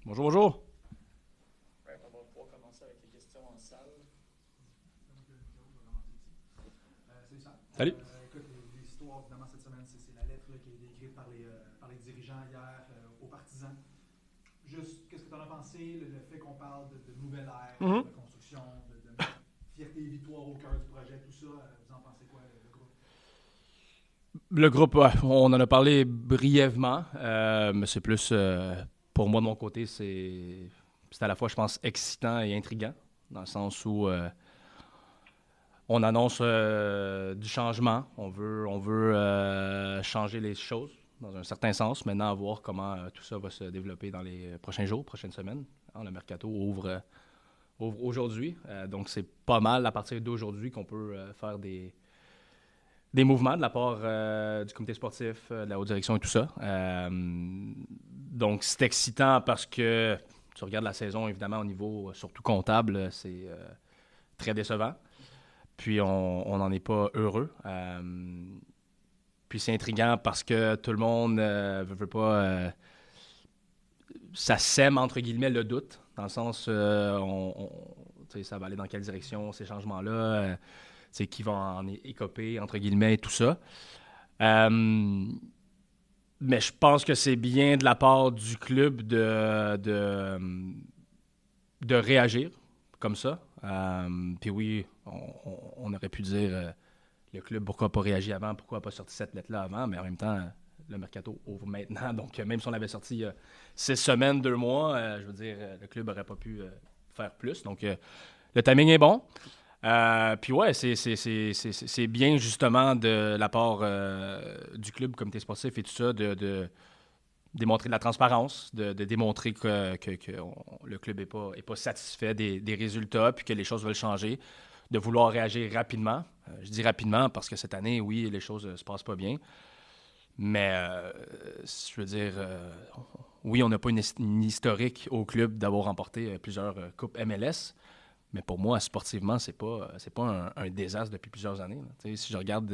Bonjour, bonjour. Ouais, on va pouvoir commencer avec les questions en salle. Salut Sam. Salut. Écoute, l'histoire, évidemment, cette semaine, c'est la lettre là, qui a été écrite par les dirigeants hier aux partisans. Juste, qu'est-ce que tu en as pensé, le fait qu'on parle de nouvelle ère, de reconstruction, de mettre fierté et victoire au cœur du projet, tout ça, vous en pensez quoi, le groupe? Le groupe, ouais, on en a parlé brièvement, mais c'est plus, pour moi de mon côté, c'est à la fois, je pense, excitant et intriguant, dans le sens où on annonce du changement, on veut changer les choses dans un certain sens. Maintenant, à voir comment tout ça va se développer dans les prochains jours, prochaines semaines. Le mercato ouvre aujourd'hui, donc c'est pas mal à partir d'aujourd'hui qu'on peut faire des mouvements de la part du comité sportif, de la haute direction et tout ça. Donc, c'est excitant parce que tu regardes la saison, évidemment, au niveau surtout comptable, c'est très décevant. Puis, on n'en est pas heureux. Puis, c'est intriguant parce que tout le monde veut pas... ça sème, entre guillemets, le doute, dans le sens, ça va aller dans quelle direction, ces changements-là, qui vont en écoper, entre guillemets, et tout ça. Mais je pense que c'est bien de la part du club de réagir comme ça. Puis oui, on aurait pu dire le club, pourquoi pas réagi avant, pourquoi pas sorti cette lettre-là avant, mais en même temps, le mercato ouvre maintenant. Donc, même si on l'avait sorti il y a 6 semaines, 2 mois, je veux dire, le club n'aurait pas pu faire plus. Donc, le timing est bon. Puis ouais, c'est bien justement de la part du club, comité sportif et tout ça, de démontrer de la transparence, de démontrer que le club n'est pas satisfait des résultats puis que les choses veulent changer, de vouloir réagir rapidement. Je dis rapidement parce que cette année, oui, les choses ne se passent pas bien. Mais je veux dire, oui, on n'a pas une historique au club d'avoir remporté plusieurs coupes MLS. Mais pour moi, sportivement, c'est pas un désastre depuis plusieurs années. Si je regarde,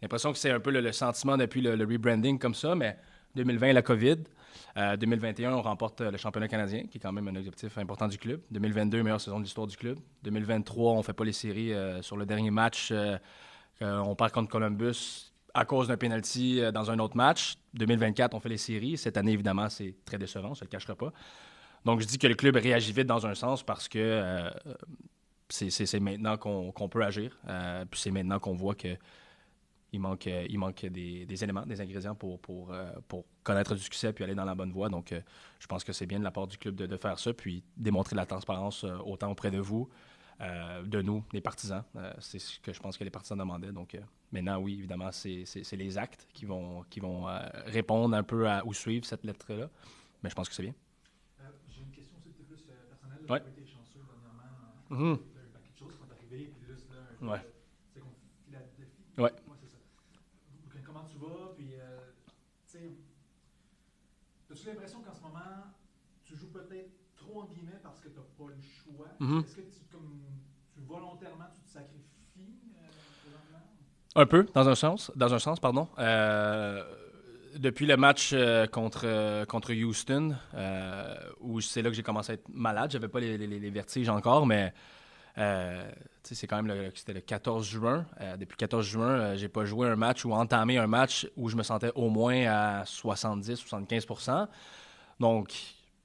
l'impression que c'est un peu le sentiment depuis le rebranding comme ça, mais 2020, la COVID. 2021, on remporte le championnat canadien, qui est quand même un objectif important du club. 2022, meilleure saison de l'histoire du club. 2023, on ne fait pas les séries sur le dernier match. On perd contre Columbus à cause d'un penalty dans un autre match. 2024, on fait les séries. Cette année, évidemment, c'est très décevant, on ne se le cachera pas. Donc, je dis que le club réagit vite dans un sens parce que c'est maintenant qu'on peut agir. Puis c'est maintenant qu'on voit qu'il manque des éléments, des ingrédients pour connaître du succès puis aller dans la bonne voie. Donc, je pense que c'est bien de la part du club de faire ça puis démontrer de la transparence autant auprès de vous, de nous, les partisans. C'est ce que je pense que les partisans demandaient. Donc, maintenant, oui, évidemment, c'est les actes qui vont répondre un peu ou suivre cette lettre-là. Mais je pense que c'est bien. J'ai une question aussi plus personnelle. Ouais. Tu as été chanceux dernièrement. Il y a Mm-hmm. eu un paquet de choses qui sont arrivées. Puis juste là, Ouais. c'est contre Philadelphie. Ouais. C'est ça. Comment tu vas? Puis, tu sais, as-tu l'impression qu'en ce moment, tu joues peut-être trop en guillemets parce que tu n'as pas le choix? Mm-hmm. Est-ce que tu volontairement, tu te sacrifies présentement? Un peu, dans un sens, pardon. Depuis le match contre Houston, où c'est là que j'ai commencé à être malade, j'avais pas les vertiges encore, mais c'est quand même c'était le 14 juin. Depuis le 14 juin, j'ai pas joué un match ou entamé un match où je me sentais au moins à 70-75%. Donc,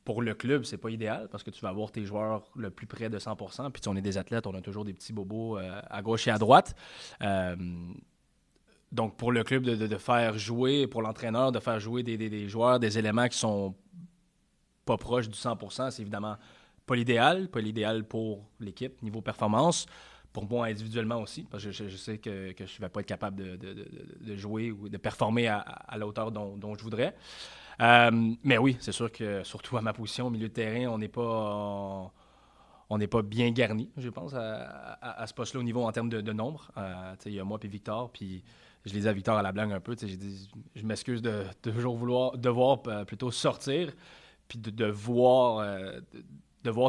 pour le club, c'est pas idéal parce que tu vas avoir tes joueurs le plus près de 100%. Puis on est des athlètes, on a toujours des petits bobos à gauche et à droite. Donc, pour le club de faire jouer, pour l'entraîneur de faire jouer des joueurs, des éléments qui sont pas proches du 100%, c'est évidemment pas l'idéal pour l'équipe niveau performance, pour moi individuellement aussi, parce que je sais que je ne vais pas être capable de jouer ou de performer à la hauteur dont je voudrais. Mais oui, c'est sûr que surtout à ma position au milieu de terrain, on n'est pas bien garni, je pense, à ce poste-là au niveau en termes de nombre. Il y a moi et Victor, puis je l'ai dit à Victor à la blague un peu, j'ai dit, je m'excuse de toujours devoir plutôt sortir, puis de voir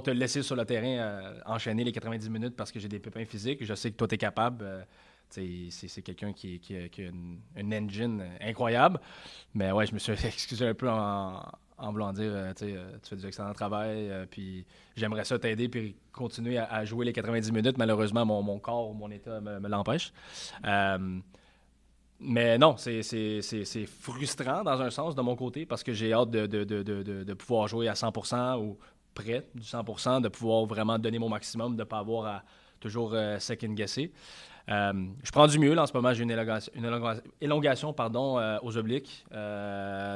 te laisser sur le terrain enchaîner les 90 minutes parce que j'ai des pépins physiques. Je sais que toi, tu es capable. C'est quelqu'un qui a une engine incroyable. Mais ouais, je me suis excusé un peu en voulant dire, tu fais du excellent travail, puis j'aimerais ça t'aider, puis continuer à jouer les 90 minutes. Malheureusement, mon corps, mon état me l'empêche. Mais non, c'est frustrant dans un sens de mon côté parce que j'ai hâte de pouvoir jouer à 100% ou près du 100%, de pouvoir vraiment donner mon maximum, de ne pas avoir à toujours second-guesser. Je prends du mieux. Là, en ce moment, j'ai une élongation aux obliques.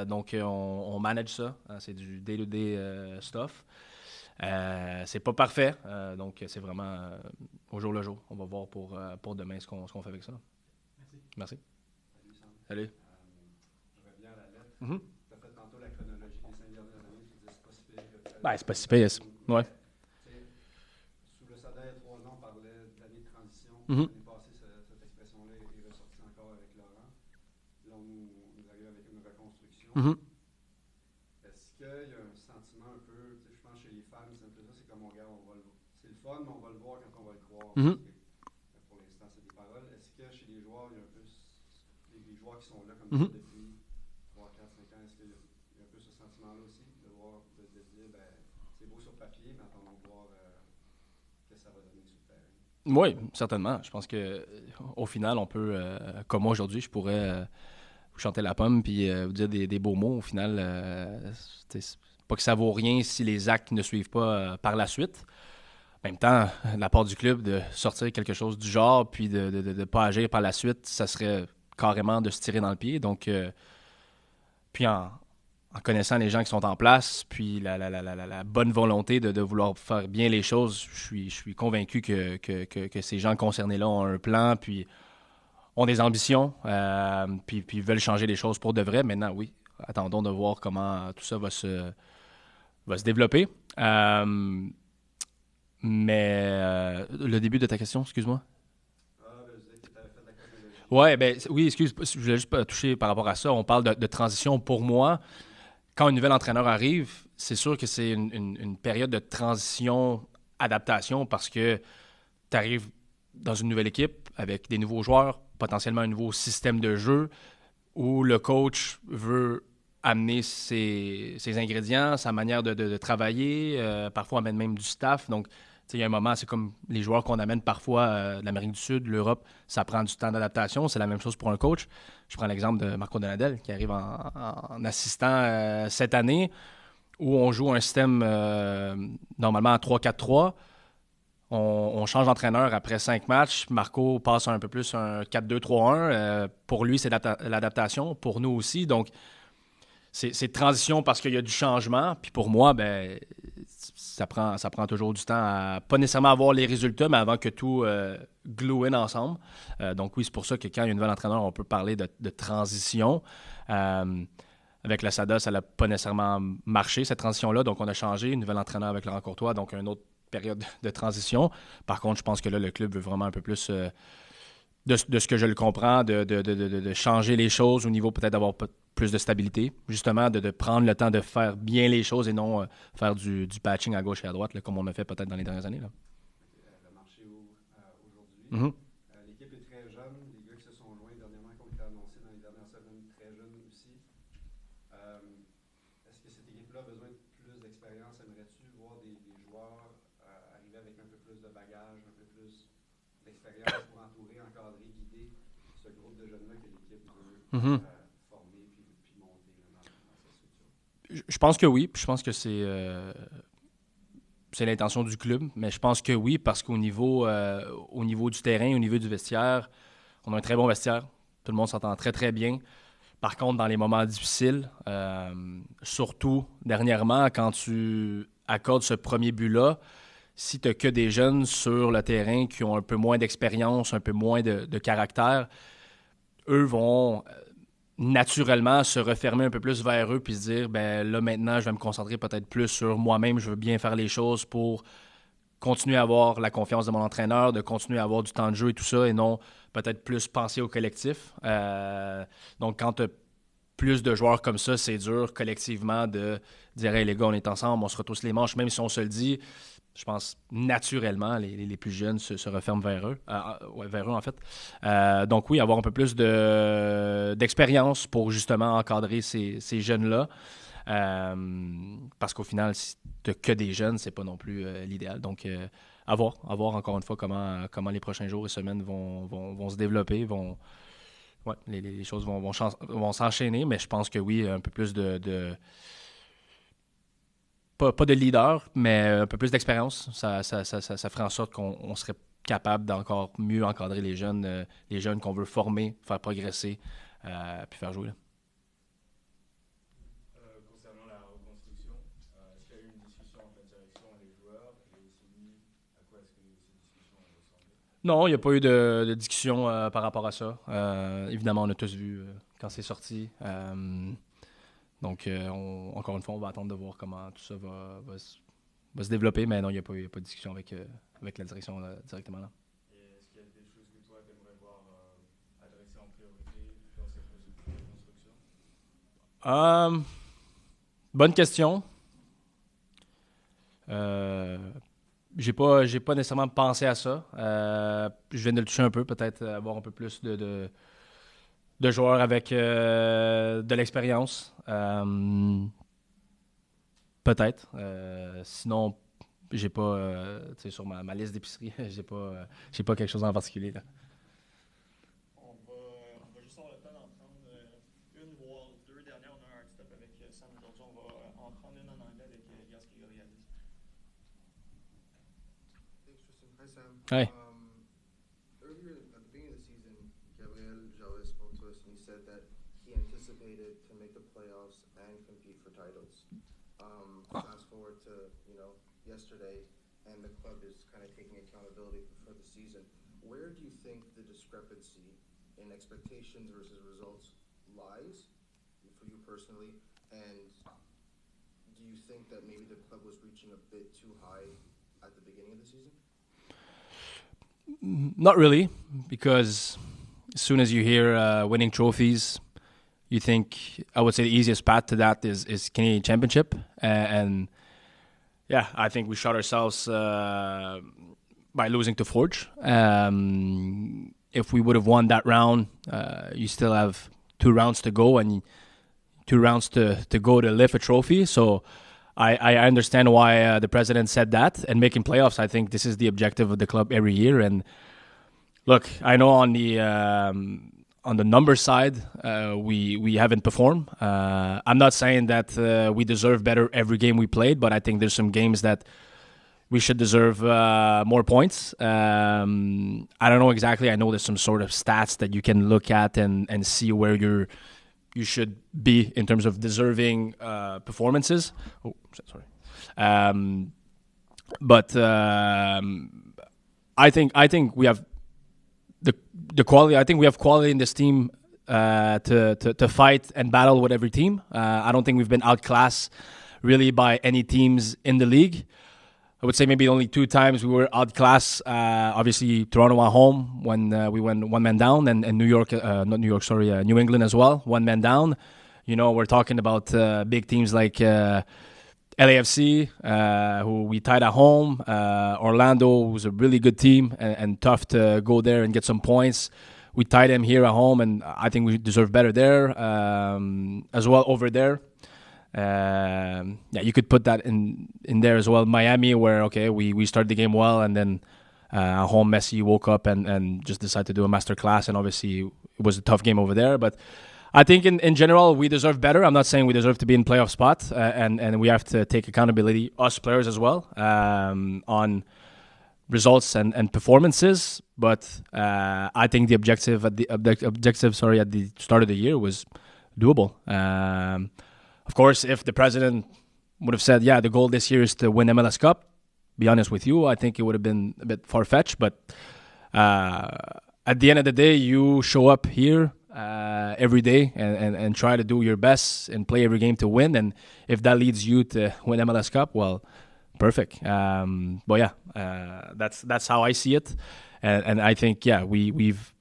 Donc, on manage ça. C'est du day-to-day stuff. C'est pas parfait. Donc, c'est vraiment au jour le jour. On va voir pour demain ce qu'on fait avec ça. Merci. Salut. Je reviens à la lettre. Mm-hmm. Tu as fait tantôt la chronologie des 5 dernières années. Tu disais c'est pas si pire. C'est pas si pire. Ouais. Sous le SADA, il y a 3 ans, on parlait d'année de transition. Mm-hmm. L'année passée, cette expression-là est ressortie encore avec Laurent. Là, on nous arrive avec une reconstruction. Mm-hmm. Est-ce qu'il y a un sentiment un peu, je pense chez les fans, c'est un peu ça, c'est comme on regarde, c'est le fun, mais on va le voir quand on va le croire. Mm-hmm. Pour l'instant, c'est des paroles. Est-ce que chez les joueurs, il y a un peu les joueurs qui sont là comme Mm-hmm. depuis 3, 4, 5 ans, est-ce qu'il y a un peu ce sentiment-là aussi de voir, de dire, c'est beau sur papier, mais attendons de voir que ça va donner sur le terrain? Oui, certainement. Je pense que au final, on peut, comme moi aujourd'hui, je pourrais vous chanter la pomme puis vous dire des beaux mots. Au final, c'est pas que ça vaut rien si les actes ne suivent pas par la suite. En même temps, de la part du club, de sortir quelque chose du genre puis de ne pas agir par la suite, ça serait carrément de se tirer dans le pied. Donc, puis en connaissant les gens qui sont en place, puis la bonne volonté de vouloir faire bien les choses, je suis convaincu que ces gens concernés-là ont un plan, puis ont des ambitions, puis veulent changer les choses pour de vrai. Maintenant, oui, attendons de voir comment tout ça va se développer. Mais le début de ta question, excuse-moi. Oui, excuse, je voulais juste toucher par rapport à ça. On parle de transition. Pour moi, quand un nouvel entraîneur arrive, c'est sûr que c'est une période de transition, adaptation, parce que tu arrives dans une nouvelle équipe avec des nouveaux joueurs, potentiellement un nouveau système de jeu, où le coach veut amener ses ingrédients, sa manière de travailler, parfois amène même du staff. Donc, il y a un moment, c'est comme les joueurs qu'on amène parfois de l'Amérique du Sud, l'Europe, ça prend du temps d'adaptation. C'est la même chose pour un coach. Je prends l'exemple de Marco Donadel, qui arrive en assistant cette année, où on joue un système normalement en 3-4-3. On change d'entraîneur après 5 matchs. Marco passe un peu plus un 4-2-3-1. Pour lui, c'est l'adaptation. Pour nous aussi. Donc, c'est transition parce qu'il y a du changement. Puis pour moi, ça prend toujours du temps à pas nécessairement avoir les résultats, mais avant que tout glue in ensemble. Donc oui, c'est pour ça que quand il y a un nouvel entraîneur, on peut parler de transition. Avec la SADA, ça n'a pas nécessairement marché, cette transition-là. Donc on a changé, un nouvel entraîneur avec Laurent Courtois, donc une autre période de transition. Par contre, je pense que là, le club veut vraiment un peu plus... de ce que je le comprends, de changer les choses au niveau peut-être d'avoir plus de stabilité, justement, de prendre le temps de faire bien les choses et non faire du patching à gauche et à droite, là, comme on a fait peut-être dans les dernières années. Là. Le marché aujourd'hui, Mm-hmm. L'équipe est très jeune, les gars qui se sont joints dernièrement, qui ont été annoncés dans les dernières semaines, très jeunes aussi. Est-ce que cette équipe-là a besoin de plus d'expérience? Aimerais-tu voir des joueurs arriver avec un peu plus de bagage, un peu plus d'expérience pour entourer, encadrer, guider ce groupe de jeunes-là que l'équipe veut former puis monter dans sa structure? Je pense que oui. Je pense que c'est l'intention du club, mais je pense que oui, parce qu'au niveau du terrain, au niveau du vestiaire, on a un très bon vestiaire. Tout le monde s'entend très, très bien. Par contre, dans les moments difficiles, surtout dernièrement, quand tu accordes ce premier but-là, si tu n'as que des jeunes sur le terrain qui ont un peu moins d'expérience, un peu moins de caractère, eux vont naturellement se refermer un peu plus vers eux puis se dire, là maintenant, je vais me concentrer peut-être plus sur moi-même, je veux bien faire les choses pour continuer à avoir la confiance de mon entraîneur, de continuer à avoir du temps de jeu et tout ça, et non peut-être plus penser au collectif. Donc, quand tu as plus de joueurs comme ça, c'est dur collectivement de dire « Hey les gars, on est ensemble, on se retrousse les manches », même si on se le dit, je pense, naturellement, les plus jeunes se referment vers eux, en fait. Donc oui, avoir un peu plus d'expérience pour justement encadrer ces jeunes-là. Parce qu'au final, si tu n'as que des jeunes, c'est pas non plus l'idéal. Donc, à voir encore une fois comment les prochains jours et semaines vont se développer, les choses vont s'enchaîner, mais je pense que oui, un peu plus pas de leader, mais un peu plus d'expérience, ça ferait en sorte qu'on serait capable d'encore mieux encadrer les jeunes qu'on veut former, faire progresser, puis faire jouer. Là. Concernant la reconstruction, est-ce qu'il y a eu une discussion entre la direction et les joueurs et aussi à quoi est-ce que ces discussions ont ressemblé? Non, il n'y a pas eu de discussion par rapport à ça. Évidemment, on a tous vu quand c'est sorti. Donc, encore une fois, on va attendre de voir comment tout ça va se développer, mais non, il n'y a pas de discussion avec la direction directement là. Et est-ce qu'il y a des choses que toi, tu aimerais voir adressées en priorité dans cette reconstruction? Bonne question. J'ai pas nécessairement pensé à ça. Je viens de le toucher un peu, peut-être avoir un peu plus de joueurs avec de l'expérience. Peut-être. Sinon, j'ai pas, sur ma liste d'épicerie, j'ai pas quelque chose en particulier. Là. On va juste avoir le temps d'en prendre une, voire deux dernières. On a un hard stop avec Sam aujourd'hui. On va en prendre une en anglais avec Yaski Goliadis. Thanks, Tristan. Hi, Sam. Hi. Earlier at the beginning of the season, Gabriel Jaoui spoke to us and he said that he anticipated to make the playoffs and compete for titles. Fast forward to yesterday, and the club is kind of taking accountability for the season. Where do you think the discrepancy in expectations versus results lies for you personally? And do you think that maybe the club was reaching a bit too high at the beginning of the season? Not really, because as soon as you hear winning trophies, you think, I would say the easiest path to that is Canadian Championship. And yeah, I think we shot ourselves by losing to Forge. If we would have won that round, you still have 2 rounds to go and 2 rounds to go to lift a trophy. So I understand why the president said that. And making playoffs, I think this is the objective of the club every year. And look, I know on the numbers side, we haven't performed. I'm not saying that we deserve better every game we played, but I think there's some games that we should deserve more points. I don't know exactly. I know there's some sort of stats that you can look at and see where you should be in terms of deserving performances. Oh, sorry. But I think we have the quality. I think we have quality in this team to fight and battle with every team. I don't think we've been outclassed really by any teams in the league. I would say maybe only 2 times we were outclassed. Obviously, Toronto at home when we went 1 man down, and New England as well, 1 man down. We're talking about big teams like LAFC, who we tied at home. Orlando was a really good team and tough to go there and get some points. We tied them here at home, and I think we deserve better there as well over there. You could put that in there as well. Miami, where we started the game well, and then at home Messi woke up and just decided to do a master class, and obviously it was a tough game over there. But I think in general we deserve better. I'm not saying we deserve to be in playoff spot, and we have to take accountability, us players as well, on results and performances. But I think the objective at the start of the year was doable. Of course, if the president would have said, the goal this year is to win MLS Cup, be honest with you, I think it would have been a bit far-fetched. But at the end of the day, you show up here every day and try to do your best and play every game to win. And if that leads you to win MLS Cup, well, perfect. But that's how I see it. And I think, we've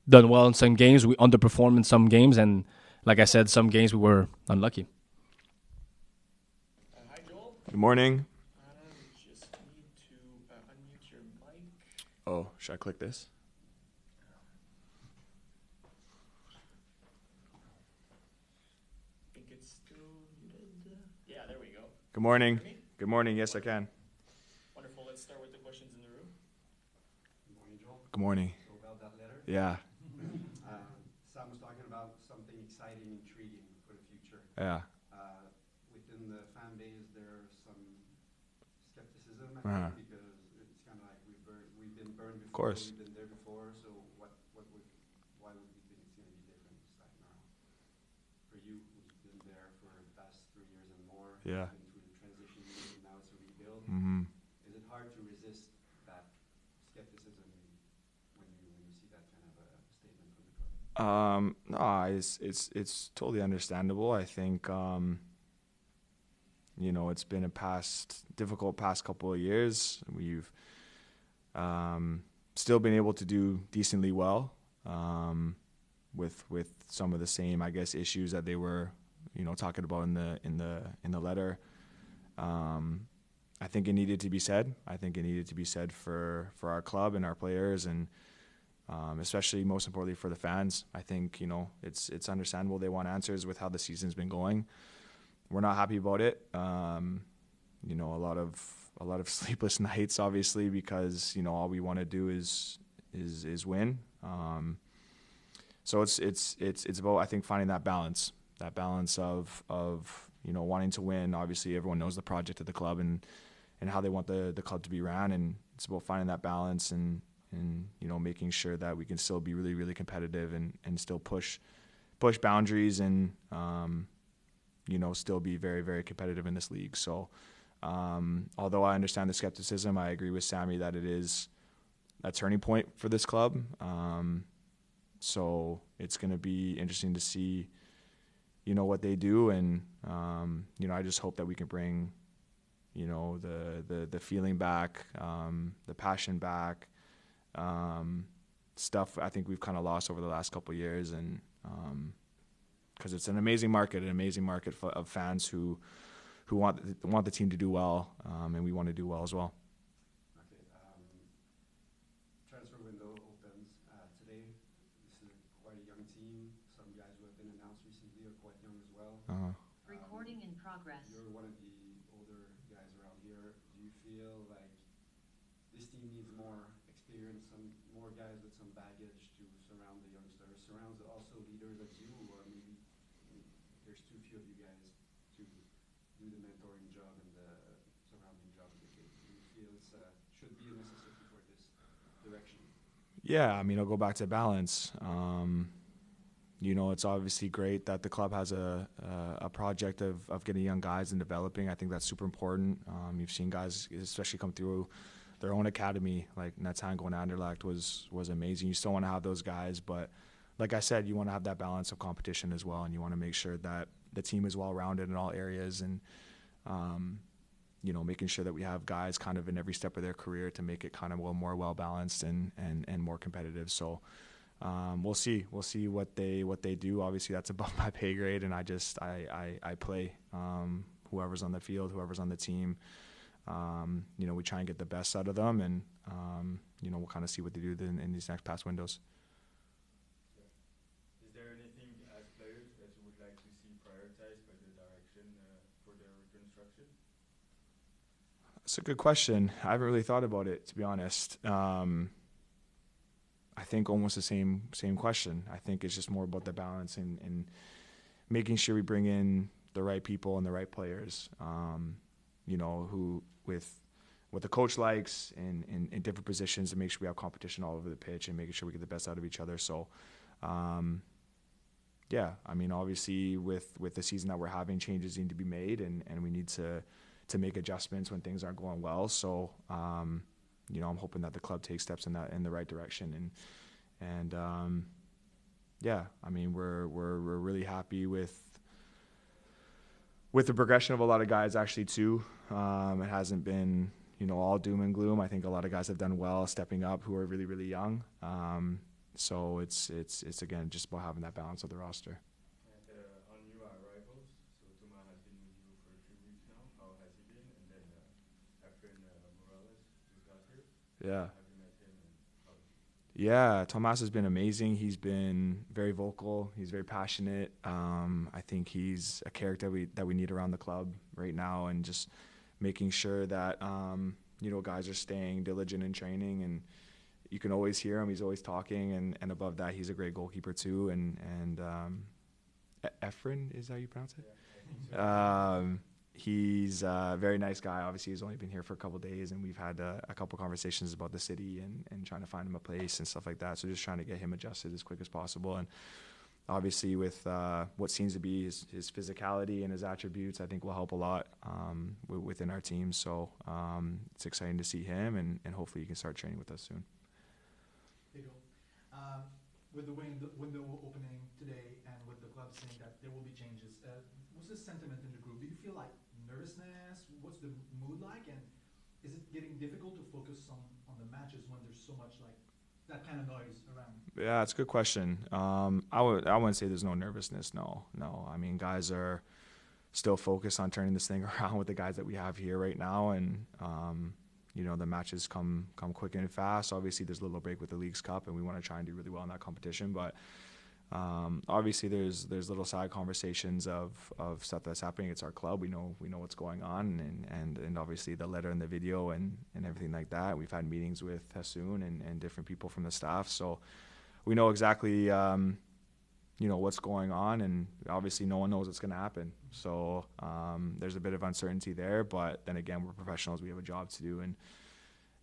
done well in some games. We underperformed in some games. And like I said, some games we were unlucky. Hi, Joel. Good morning. Just need to Oh, should I click this? I think it's still muted. Yeah, there we go. Good morning. Can you hear me? Good morning. Yes, I can. Wonderful. Let's start with the questions in the room. Good morning, Joel. Good morning. So about that letter, Yeah. Sam was talking about something exciting, intriguing for the future. Yeah. Within the fan base, there's some skepticism, I Uh-huh. think, because it's kind of like we've been burned before. Of course. We've been there before. So why would we think it's going to be different this time around? For you, who's been there for the past 3 years and more, Yeah. been through the transition years and now it's a rebuild. Mm-hmm. Is it hard to resist that skepticism when you see that kind of a statement from the club? No, it's totally understandable. I think it's been a difficult past couple of years. We've still been able to do decently well with some of the same, I guess, issues that they were talking about in the letter. I think it needed to be said. I think it needed to be said for our club and our players, and especially most importantly for the fans. I think it's understandable they want answers with how the season's been going. We're not happy about it. A lot of sleepless nights, obviously, because all we want to do is win. So it's about, I think, finding that balance of wanting to win. Obviously, everyone knows the project of the club and how they want the club to be ran, and it's about finding that balance and making sure that we can still be really, really competitive and still push boundaries and still be very, very competitive in this league. So although I understand the skepticism, I agree with Sammy that it is a turning point for this club. So it's going to be interesting to see what they do, and I just hope that we can bring the feeling back, the passion back, stuff I think we've kind of lost over the last couple of years, and because it's an amazing market of fans who want the team to do well, and we want to do well as well. Okay. Transfer window opens today. This is quite a young team. Some guys who have been announced recently are quite young as well. Recording in progress. You're one of the older guys around here. Do you feel like this team needs more experience, some more guys with some baggage to surround the youngsters, surrounds also leaders as you, or maybe there's too few of you guys to do the mentoring job and the surrounding job? Do you feel it should be a necessity for this direction? Yeah, I'll go back to balance. It's obviously great that the club has a project of getting young guys and developing. I think that's super important. You've seen guys especially come through their own academy, like Nathan going to Anderlecht was amazing. You still want to have those guys, but like I said, you want to have that balance of competition as well, and you want to make sure that the team is well-rounded in all areas, and making sure that we have guys kind of in every step of their career to make it kind of more well-balanced and more competitive. So we'll see what they do. Obviously, that's above my pay grade, and I play whoever's on the field, whoever's on the team. We try and get the best out of them, and we'll kind of see what they do in these next past windows. Is there anything as players that you would like to see prioritized by the direction for the reconstruction? That's a good question. I haven't really thought about it, to be honest. I think almost the same question. I think it's just more about the balance and making sure we bring in the right people and the right players, who with what the coach likes in different positions, to make sure we have competition all over the pitch and making sure we get the best out of each other. So, obviously with the season that we're having, changes need to be made, and we need to make adjustments when things aren't going well. So, I'm hoping that the club takes steps in the right direction, we're really happy with the progression of a lot of guys actually too. It hasn't been all doom and gloom. I think a lot of guys have done well stepping up who are really, really young. So it's again just about having that balance of the roster. And on new arrivals, so Thomas has been with you for 3 weeks now. How has he been? And then Efren Morales just got here. Yeah. Have you met him? Yeah, Tomas has been amazing. He's been very vocal. He's very passionate. I think he's a character that we need around the club right now, and just making sure that guys are staying diligent in training, and you can always hear him. He's always talking, and above that, he's a great goalkeeper too. And Efren, is that how you pronounce it? Yeah, he's a very nice guy. Obviously, he's only been here for a couple of days, and we've had a couple conversations about the city and trying to find him a place and stuff like that. So just trying to get him adjusted as quick as possible. And obviously with what seems to be his physicality and his attributes, I think will help a lot within our team. So it's exciting to see him, and hopefully he can start training with us soon. There you go. With the window opening today and with the club saying that there will be changes, what's the sentiment in the group? Do you feel like nervousness? What's the mood like? And is it getting difficult to focus on the matches when there's so much like that kind of noise around? Yeah, it's a good question. I wouldn't say there's no nervousness. No. I mean, guys are still focused on turning this thing around with the guys that we have here right now, and the matches come quick and fast. Obviously, there's a little break with the Leagues Cup, and we want to try and do really well in that competition. But obviously, there's little side conversations of stuff that's happening. It's our club. We know what's going on, and obviously the letter and the video and everything like that. We've had meetings with Hassoun and different people from the staff, so we know exactly what's going on, and obviously no one knows what's going to happen. So there's a bit of uncertainty there, but then again, we're professionals. We have a job to do, and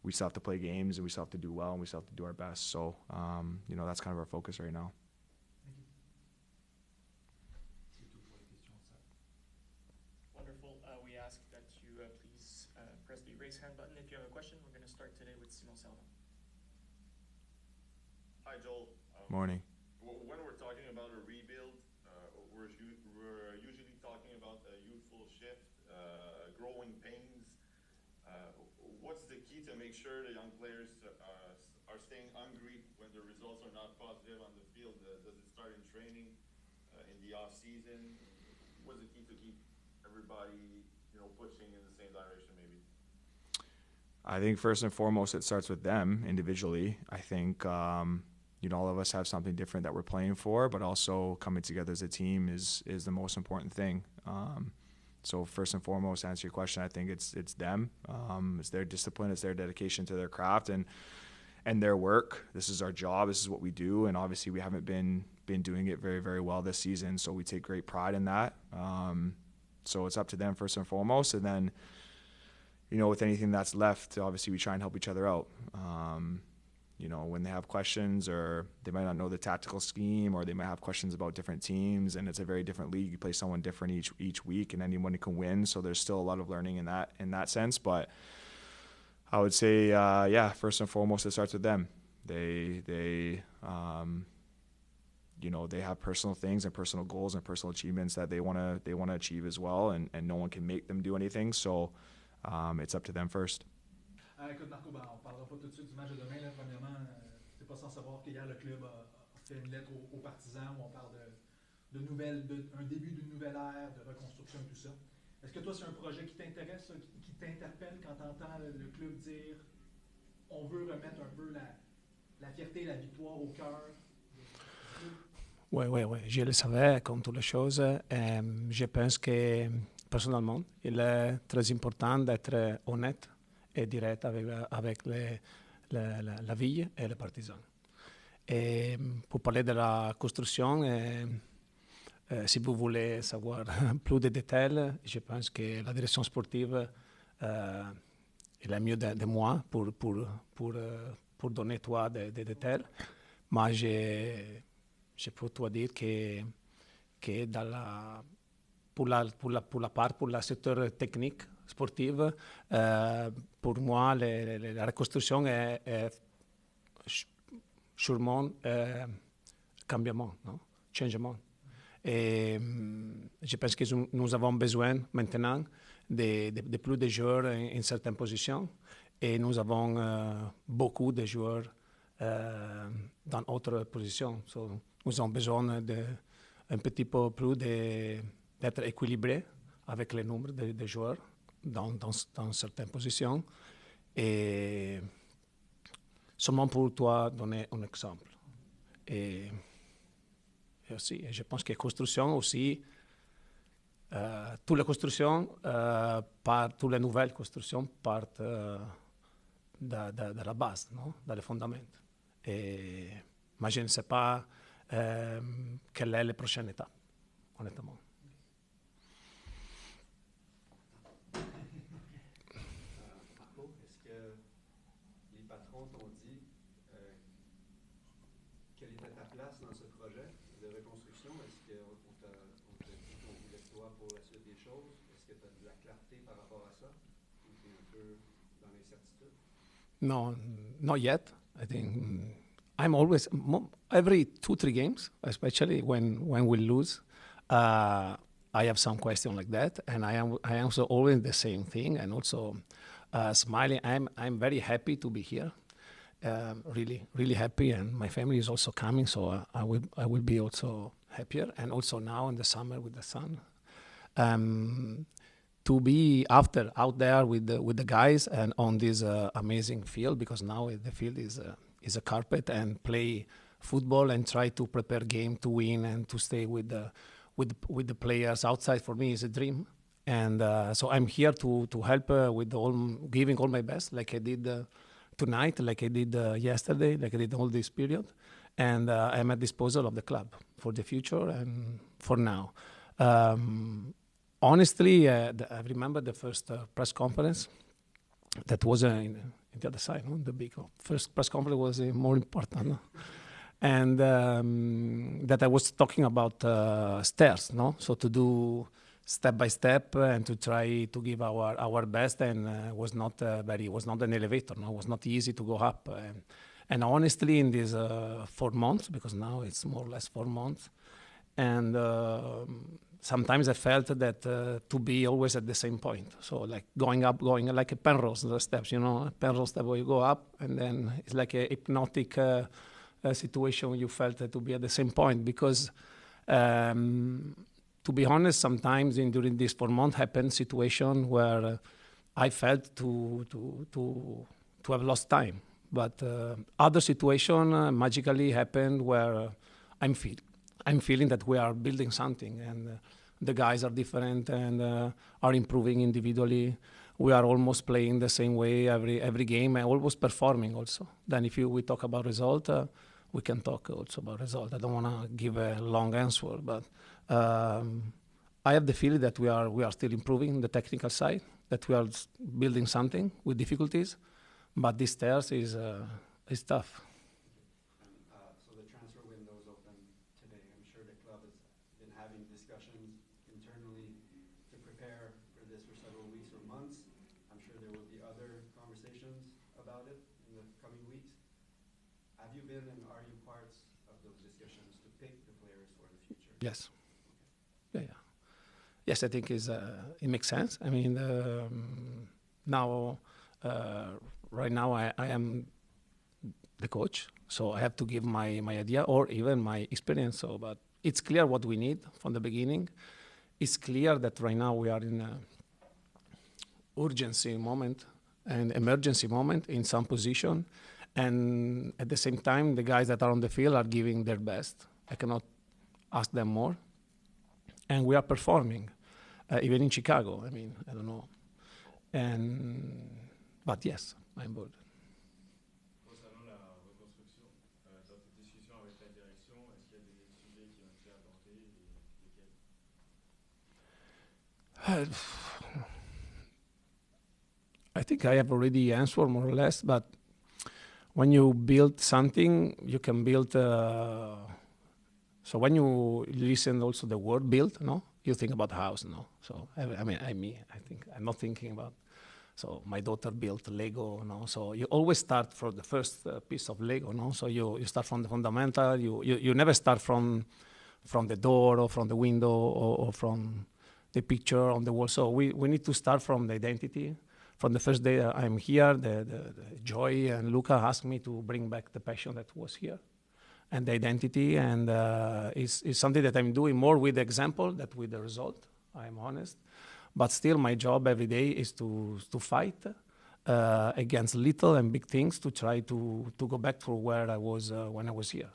we still have to play games, and we still have to do well, and we still have to do our best. So that's kind of our focus right now. Wonderful. We ask that you please press the raise hand button if you have a question. We're going to start today with Simon Salva. Hi, Joel. Morning. When we're talking about a rebuild, we're usually talking about a youthful shift, growing pains. What's the key to make sure the young players are staying hungry when the results are not positive on the field? Does it start in training, in the off season? What's the key to keep everybody, pushing in the same direction, maybe? I think first and foremost, it starts with them individually. I think all of us have something different that we're playing for, but also coming together as a team is the most important thing. So first and foremost, to answer your question, I think it's them. It's their discipline, it's their dedication to their craft and their work. This is our job. This is what we do, and obviously we haven't been doing it very, very well this season. So we take great pride in that. So it's up to them first and foremost, and then with anything that's left, obviously we try and help each other out. When they have questions, or they might not know the tactical scheme, or they might have questions about different teams, and it's a very different league. You play someone different each week, and anyone can win. So there's still a lot of learning in that sense. But I would say, first and foremost, it starts with them. They have personal things and personal goals and personal achievements that they want to achieve as well, and no one can make them do anything. So it's up to them first. Écoute, Marco, on ne parlera pas tout de suite du match de demain. Là. Premièrement, tu n'es pas sans savoir qu'hier, le club a fait une lettre aux partisans où on parle un début d'une nouvelle ère, de reconstruction et tout ça. Est-ce que toi, c'est un projet qui t'intéresse, qui t'interpelle quand tu entends le club dire on veut remettre un peu la fierté et la victoire au cœur du club? Oui, je le savais, comme toutes les choses. Je pense que, personnellement, il est très important d'être honnête et direct avec la ville et les partisans. Et pour parler de la construction, si vous voulez savoir plus de détails, je pense que la direction sportive est mieux de moi pour donner toi des détails. Mais je peux te dire que pour le secteur technique, sportive, pour moi, la reconstruction est sûrement changement. Et je pense que nous avons besoin maintenant de plus de joueurs en certaines positions, et nous avons beaucoup de joueurs dans d'autres positions. So, nous avons besoin un petit peu plus d'être équilibrés avec le nombre de joueurs dans certaines positions. Et seulement pour toi donner un exemple. Et aussi, je pense que construction aussi, toutes les constructions, toutes les nouvelles constructions partent de la base, non? Dans les fondements. Et moi, je ne sais pas quelle est la prochaine étape, honnêtement. Marco, est-ce que les patrons t'ont dit quelle était ta place dans ce projet de reconstruction? Est-ce qu'on t'a dit qu'on voulait toi pour la suite des choses? Est-ce que tu as de la clarté par rapport à ça? Ou tu es un peu dans l'incertitude? No, not yet. I think I'm always every 2-3 games, especially when we lose. I have some question like that, and I am also always the same thing, and also smiling. I'm very happy to be here, really happy, and my family is also coming, so I will be also happier, and also now in the summer with the sun. To be out there with the guys and on this amazing field, because now the field is a carpet, and play football and try to prepare game to win and to stay with the players outside, for me is a dream. And so I'm here to help with giving all my best, like I did tonight, like I did yesterday, like I did all this period. And I'm at disposal of the club for the future and for now. Honestly, I remember the first press conference that was in the other side, no? The big first press conference was more important. No? And that I was talking about stairs, no? So to do step by step and to try to give our best, and was not an elevator, no? It was not easy to go up. And honestly, in these 4 months, because now it's more or less 4 months, and sometimes I felt that to be always at the same point. So like going like a Penrose steps, you know, Penrose step where you go up, and then it's like a hypnotic situation where you felt to be at the same point. Because to be honest, sometimes during this 4 months happened situation where I felt to have lost time. But other situation magically happened where I'm feeling that we are building something, and the guys are different and are improving individually. We are almost playing the same way every game, and always performing also. Then if we talk about result, we can talk also about result. I don't want to give a long answer, but I have the feeling that we are still improving the technical side, that we are building something with difficulties, but this stairs is tough. So the transfer window is open today. I'm sure the club has been having discussions internally to prepare for this for several weeks or months. I'm sure there will be other conversations about it in the coming weeks. Have you been and are you parts of those discussions to pick the players for the future? Yes. Yeah. Yes, I think it makes sense. I mean, right now I am the coach, so I have to give my idea or even my experience. So, but it's clear what we need from the beginning. It's clear that right now we are in an urgency moment and emergency moment in some position, and at the same time, the guys that are on the field are giving their best. I cannot ask them more, and we are performing, even in Chicago. I mean, I don't know, but yes, I'm bored. Concernant la reconstruction, dans tes discussions avec la direction, est-ce qu'il y a des sujets qui ont été abordés et lesquels? I think I have already answered more or less, but when you build something, you can build. So when you listen also the word build, no, you think about house, no. So I think I'm not thinking about. So my daughter built Lego, no. So you always start from the first piece of Lego, no. So you start from the fundamental. You never start from the door or from the window or from the picture on the wall. So we need to start from the identity. From the first day I'm here, the joy, and Luca asked me to bring back the passion that was here, and the identity, and is something that I'm doing more with the example than with the result. I'm honest, but still my job every day is to fight against little and big things to try to go back to where I was when I was here.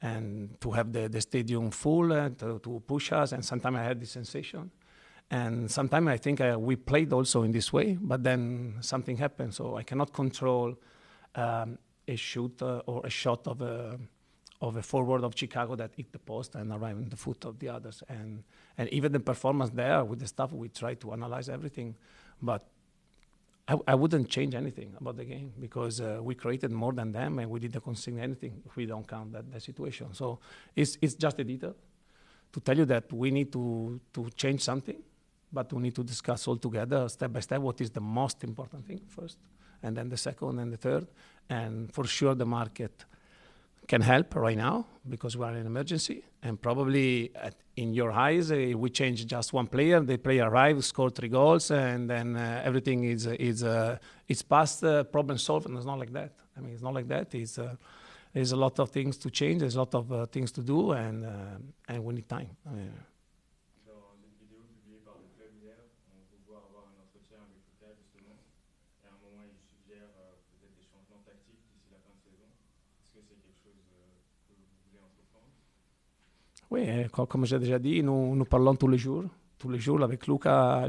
And to have the stadium full to push us. And sometimes I had this sensation. And sometimes I think we played also in this way, but then something happened. So I cannot control a shoot or a shot of a forward of Chicago that hit the post and arrived in the foot of the others. And even the performance there with the staff, we try to analyze everything. But I wouldn't change anything about the game because we created more than them and we didn't concede anything if we don't count that situation. So it's just a detail to tell you that we need to change something, but we need to discuss all together step by step what is the most important thing first, and then the second and the third. And for sure the market can help right now because we are in an emergency, and probably in your eyes we change just one player, the player arrives, score 3 goals, and then everything is past, problem solved. And it's not like that. I mean, it's not like that. There's a lot of things to change, there's a lot of things to do, and we need time. Dans une vidéo publiée par le club hier, on peut voir avoir un entretien avec Lucas justement, et à un moment il suggère peut-être des changements tactiques d'ici la fin de saison. Est-ce que c'est quelque chose que vous voulez entreprendre? Oui, comme j'ai déjà dit, nous parlons tous les jours avec Luca,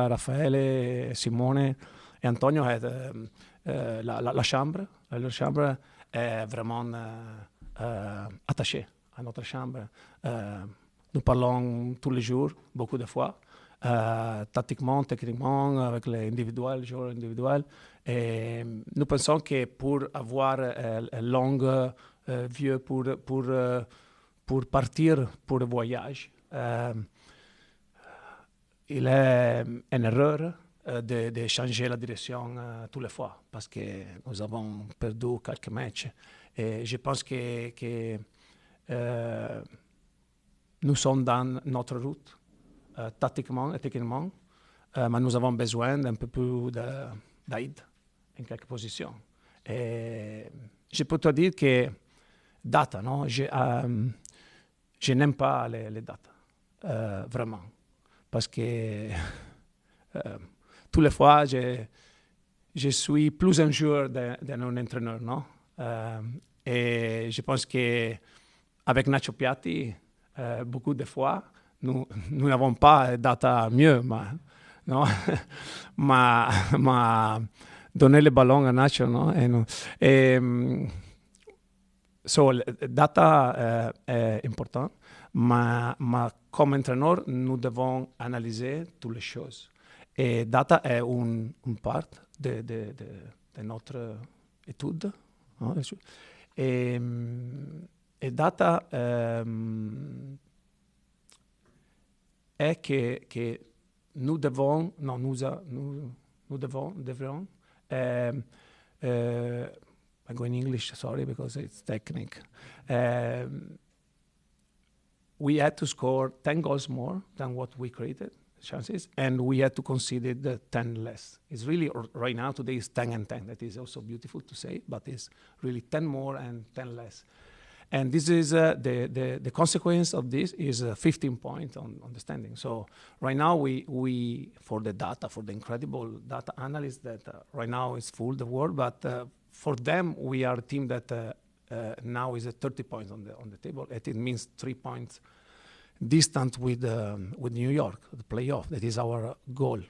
Raffaele, Simone et Antonio. La chambre est vraiment attachée à notre chambre. Nous parlons tous les jours, beaucoup de fois, tactiquement, techniquement, avec les joueurs individuels. Et nous pensons que pour avoir un long vue, pour partir pour le voyage, il est une erreur de changer la direction tous les fois parce que nous avons perdu quelques matchs. Et je pense que nous sommes dans notre route, tactiquement et techniquement, mais nous avons besoin d'un peu plus d'aide en quelques positions. Et je peux te dire que data, non? Je n'aime pas les datas, vraiment, parce que toutes les fois, je suis plus un joueur d'un entraîneur, non? Et je pense qu'avec Nacho Piatti, beaucoup de fois, nous n'avons pas data mieux, mais donner le ballon à Nacho, non? So, data est important, mais comme entraîneur, nous devons analyser toutes les choses. Et data est une part de notre étude. Hein? Et data est que nous devons, I go in English, sorry, because it's technique. We had to score 10 goals more than what we created, chances, and we had to concede the 10 less. It's really, right now, today is 10 and 10. That is also beautiful to say, but it's really 10 more and 10 less. And this is the consequence of this is 15 points on the standing. So right now we for the data, for the incredible data analysts that right now is full the world, but for them we are a team that now is at 30 points on the table. It means 3 points distant with New York, the playoff. That is our goal.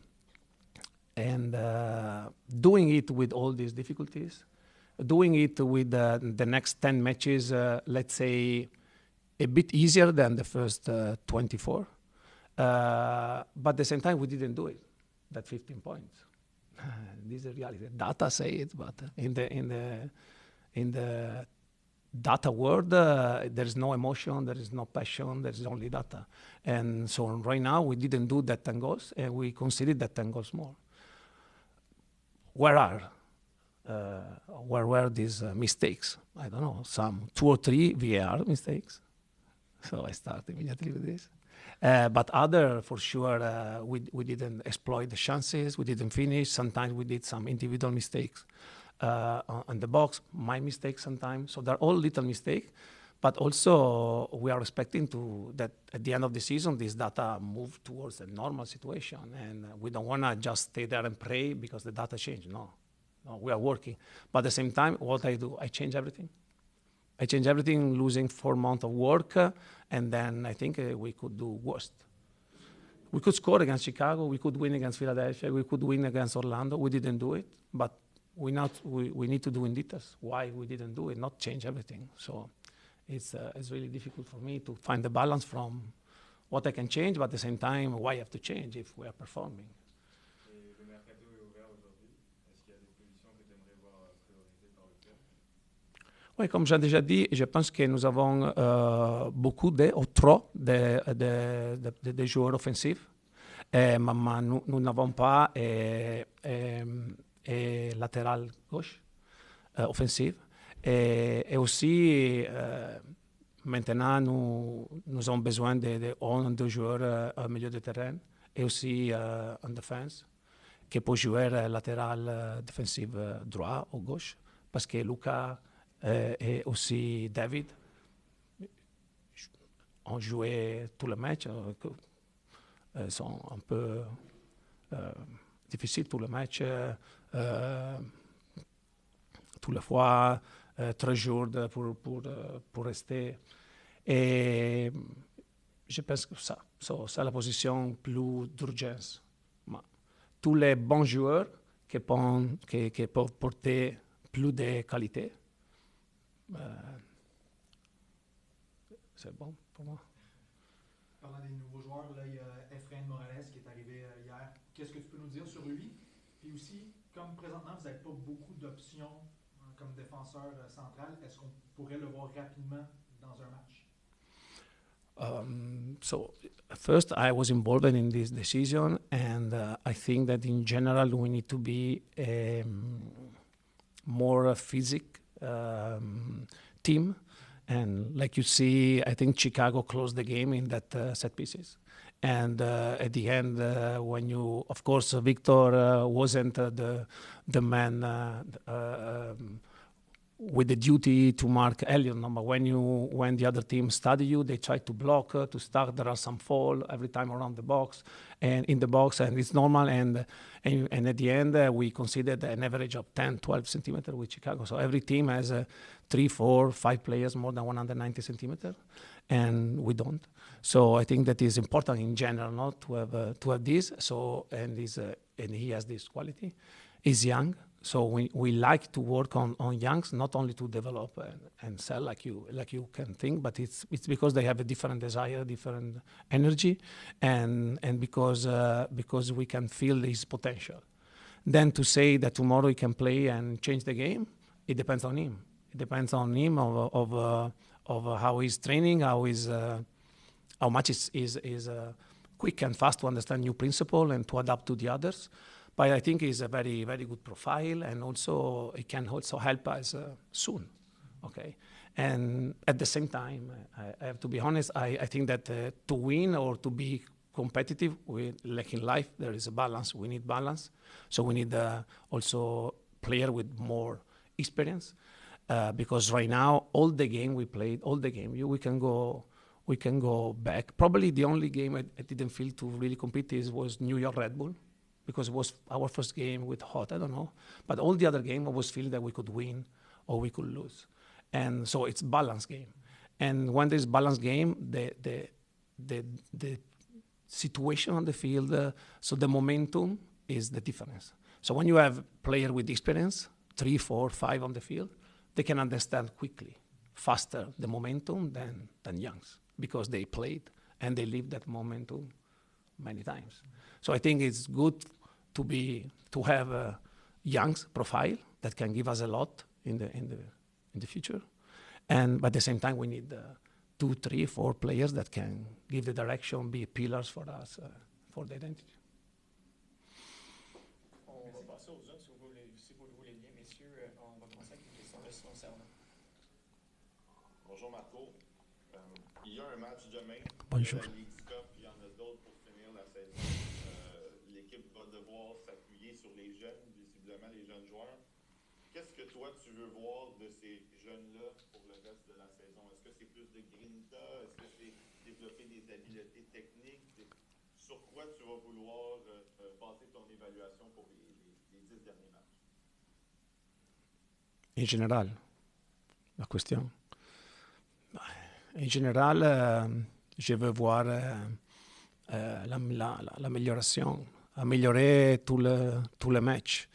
And doing it with all these difficulties, doing it with the next 10 matches, let's say, a bit easier than the first 24. But at the same time, we didn't do it, that 15 points. This is the reality. Data say it, but in the data world, there is no emotion, there is no passion, there is only data. And so right now, we didn't do that 10 goals, and we considered that 10 goals more. Where were these mistakes? I don't know, some 2 or 3 VAR mistakes. So I start immediately with this. But other, for sure, we didn't exploit the chances, we didn't finish. Sometimes we did some individual mistakes on the box, my mistakes sometimes. So they're all little mistakes. But also, we are expecting that at the end of the season, this data move towards a normal situation. And we don't want to just stay there and pray because the data changed. No. No, we are working. But at the same time, what I do, I change everything. I change everything, losing 4 months of work, and then I think we could do worse. We could score against Chicago, we could win against Philadelphia, we could win against Orlando. We didn't do it, but we need to do in details why we didn't do it, not change everything. So it's really difficult for me to find the balance from what I can change, but at the same time, why I have to change if we are performing. Et le mercato est ouvert aujourd'hui. Est-ce qu'il y a des positions que tu aimerais voir priorisées par le club? Oui, comme j'ai déjà dit, je pense que nous avons beaucoup ou trop de joueurs offensifs, mais nous n'avons pas latéral gauche offensif. Et aussi, maintenant, nous avons besoin de 1 ou 2 joueurs au milieu de terrain et aussi en défense qui peut jouer latéral défensif droit ou gauche, parce que Luca et aussi David ont joué tous les matchs, sont un peu difficiles tous les matchs, toutes les fois, 3 jours pour rester. Et je pense que c'est la position plus d'urgence. Tous les bons joueurs qui peuvent porter plus de qualité, c'est bon pour moi. Parlant des nouveaux joueurs, là, il y a Efrain Morales qui est arrivé hier. Qu'est-ce que tu peux nous dire sur lui? Puis aussi, comme présentement, vous n'avez pas beaucoup d'options comme défenseur central, est-ce qu'on pourrait le voir rapidement dans un match? So first, I was involved in this decision, and I think that in general we need to be a more physical team. And like you see, I think Chicago closed the game in that set pieces. And at the end, when you, of course, Victor wasn't the man with the duty to mark Elliott. No? But when the other team study you, they try to block, to start. There are some fall every time around the box and in the box, and it's normal. And at the end, we considered an average of 10, 12 centimeters with Chicago. So every team has 3, 4, 5 players more than 190 centimeters, and we don't. So I think that is important in general, not to have this. So and he has this quality. He's young. So we like to work on youngs, not only to develop and sell like you can think, but it's because they have a different desire, different energy, and because we can feel his potential. Then to say that tomorrow he can play and change the game, it depends on him. It depends on him of how he's training, how much is quick and fast to understand new principle and to adapt to the others. But I think he's a very, very good profile, and also he can also help us soon, okay? And at the same time, I have to be honest, I think that to win or to be competitive, like in life, there is a balance. We need balance. So we need also player with more experience, because right now, all the game we played, we can go back. Probably the only game I didn't feel to really compete was New York Red Bull, because it was our first game with Hot, I don't know. But all the other games, I was feeling that we could win or we could lose. And so it's balanced game. And when there's balanced game, the situation on the field, so the momentum is the difference. So when you have player with experience, 3, 4, 5 on the field, they can understand quickly, faster the momentum than youngs, because they played and they lived that momentum many times. So I think it's good to have a young profile that can give us a lot in the future, but at the same time we need 2, 3, 4 players that can give the direction, be pillars for us for the identity. On va passer aux autres, si vous le voulez bien, messieurs. On va commencer avec une question de Simon Serna. Bonjour Marco. Il y a un match demain. Bonjour. La League Cup, il y en a d'autres pour finir la saison. L'équipe va devoir s'appuyer sur les jeunes, visiblement les jeunes joueurs. Qu'est-ce que toi tu veux voir de ces jeunes-là pour le reste de la saison? Est-ce que c'est plus de grinta? Est-ce que c'est développer des habiletés techniques? Sur quoi tu vas vouloir baser ton évaluation pour les 10 derniers matchs? En général, la question. En général, je veux voir l'amélioration, améliorer tout le match.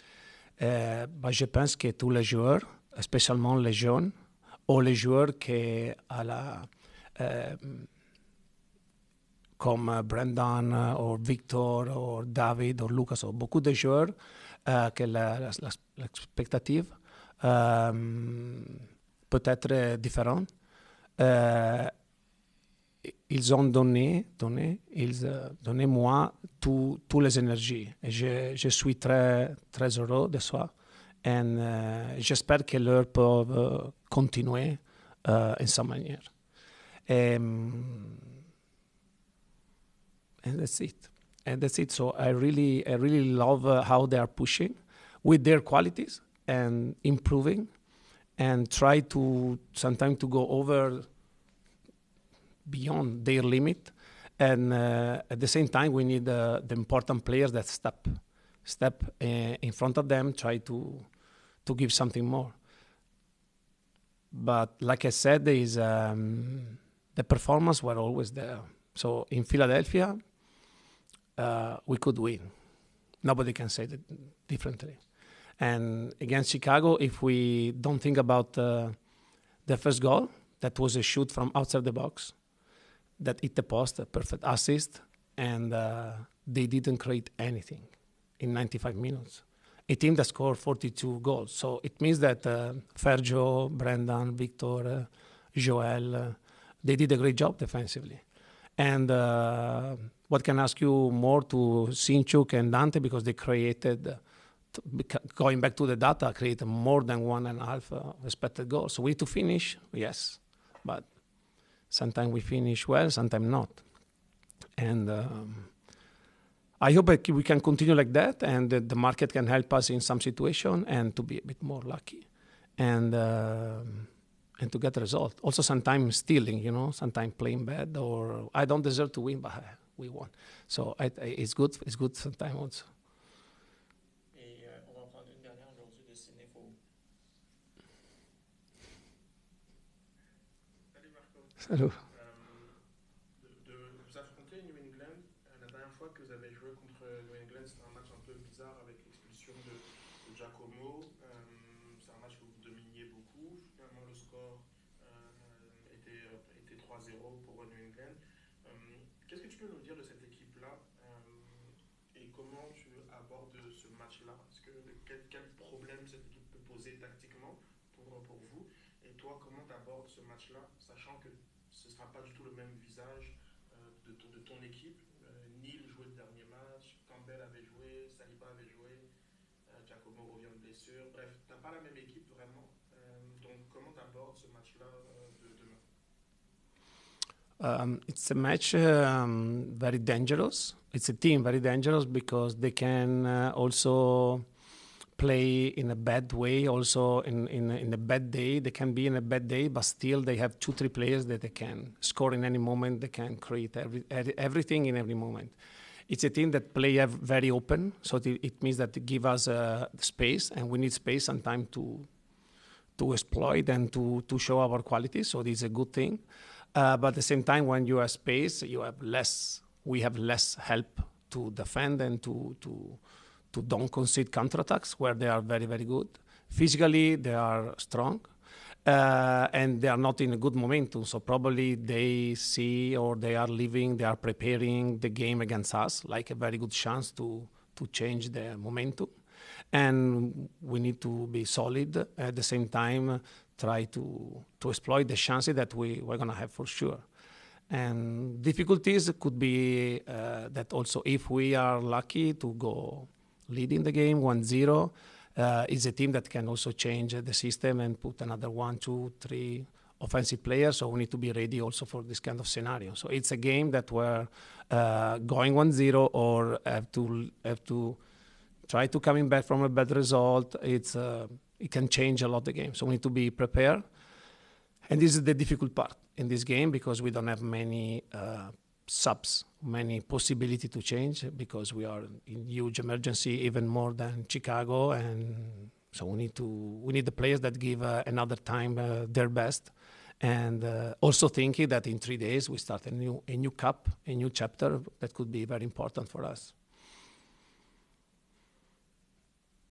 Je pense que tous les joueurs, spécialement les jeunes, ou les joueurs qui comme Brendan ou Victor ou David ou Lucas, ou beaucoup de joueurs que l'expectative peut être différente. Ils ont donné moi toutes les énergies. Et je suis très, très heureux de ça. Et j'espère que leur peuvent continuer en sa manière. And that's it. So I really love how they are pushing with their qualities and improving, and try to sometimes to go over beyond their limit. And at the same time, we need the important players that step in front of them, try to give something more. But like I said, the performance were always there. So in Philadelphia, we could win. Nobody can say that differently. And against Chicago, if we don't think about the first goal, that was a shoot from outside the box that hit the post, a perfect assist, and they didn't create anything in 95 minutes. A team that scored 42 goals. So it means that Fergio, Brendan, Victor, Joel, they did a great job defensively. And what can I ask you more to Sinchuk and Dante, because they created, going back to the data, created more than 1.5 expected goals. So we need to finish, yes, but sometimes we finish well, sometimes not. And I hope we can continue like that, and that the market can help us in some situation and to be a bit more lucky. And to get a result. Also sometimes stealing, sometimes playing bad, or I don't deserve to win, but we won. So it's good sometimes also. Et on va en prendre une dernière aujourd'hui de Cinéfo. Salut Marco. Salut. Vous affrontez New England. La dernière fois que vous avez joué contre New England, c'était un match un peu bizarre avec l'expulsion de Giacomo. C'est un match que vous dominiez beaucoup. Finalement, le score était 3-0 pour New England. Qu'est-ce que tu peux nous dire de cette équipe-là et comment tu abordes ce match-là? Quel problème cette équipe peut poser tactiquement pour vous? Et toi, comment tu abordes ce match-là, sachant que ce ne sera pas du tout le même visage de ton équipe? Neil jouait le dernier match, Campbell avait joué, Saliba avait joué, Giacomo revient de blessure. Bref, tu n'as pas la même équipe vraiment. Donc, comment tu abordes ce match-là de demain? It's a match very dangerous. It's a team very dangerous because they can also play in a bad way, also in a bad day. They can be in a bad day, but still they have 2-3 players that they can score in any moment. They can create everything in every moment. It's a team that play very open, so it means that they give us space, and we need space and time to exploit and to show our qualities. So this is a good thing. But at the same time, when you have space, we have less help to defend and to don't concede counterattacks where they are very, very good. Physically, they are strong, and they are not in a good momentum. So probably they see, or they are preparing the game against us like a very good chance to change the momentum. And we need to be solid at the same time, try to exploit the chances that we're going to have for sure. And difficulties could be that also if we are lucky to go leading the game 1-0, is a team that can also change the system and put another 1, 2, 3 offensive players. So we need to be ready also for this kind of scenario. So it's a game that we're going 1-0 or have to try to coming back from a bad result. It can change a lot the game. So we need to be prepared. And this is the difficult part in this game because we don't have many subs, many possibility to change because we are in huge emergency, even more than Chicago, and So we need the players that give another time their best, and also thinking that in 3 days we start a new cup, a new chapter that could be very important for us.